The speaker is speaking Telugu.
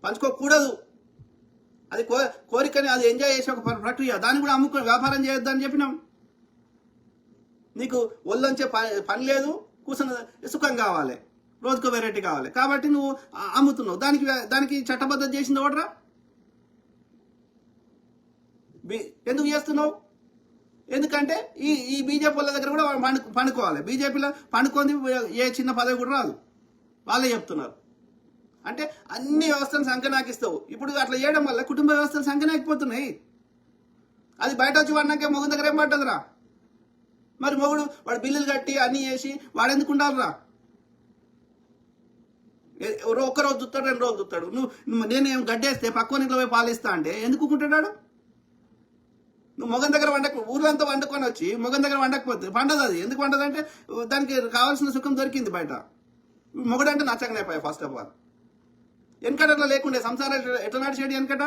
పంచుకోకూడదు. అది కోరికని అది ఎంజాయ్ చేసే ఒక ప్రక్రియ. దాన్ని కూడా అమ్ముకొని వ్యాపారం చేయొద్దని చెప్పినాం. నీకు ఒళ్ళొంచే పని లేదు, కూర్చున్న సుఖం కావాలి, రోజుకో వెరైటీ కావాలి కాబట్టి నువ్వు అమ్ముతున్నావు. దానికి చట్టబద్ధత చేసింది ఎవడరా? ఎందుకు చేస్తున్నావు? ఎందుకంటే ఈ బీజేపీ వాళ్ళ దగ్గర కూడా పండుకోవాలి. బీజేపీలో పండుకొని ఏ చిన్న పదవి కూడా రాదు, వాళ్ళే చెప్తున్నారు. అంటే అన్ని వ్యవస్థలను సంకనాకిస్తావు. ఇప్పుడు అట్లా చేయడం వల్ల కుటుంబ వ్యవస్థలు సంకనాకిపోతున్నాయి. అది బయట వచ్చి వాడినాకే మొగం దగ్గర ఏం పడ్డదురా? మరి మొగుడు వాడు బిల్లులు కట్టి అన్నీ చేసి వాడెందుకు ఉండాలిరా? ఒక్కరోజు చూస్తాడు, 2 రోజులు చూస్తాడు. నేను గడ్డేస్తే పక్కన ఇంట్లో పోయి పాలిస్తా అంటే ఎందుకు కుంటాడు? నువ్వు మొగం దగ్గర ఊరంతా వండుకొని వచ్చి మొగం దగ్గర వండకపోతే పండదు. అది ఎందుకు పండదు అంటే దానికి కావాల్సిన సుఖం దొరికింది బయట. మొగడంటే నచ్చకనే పోయా. ఫస్ట్ ఆఫ్ ఆల్ వెనకట అట్లా లేకుండే సంసారం ఎట్లా నడిచేది వెనకట.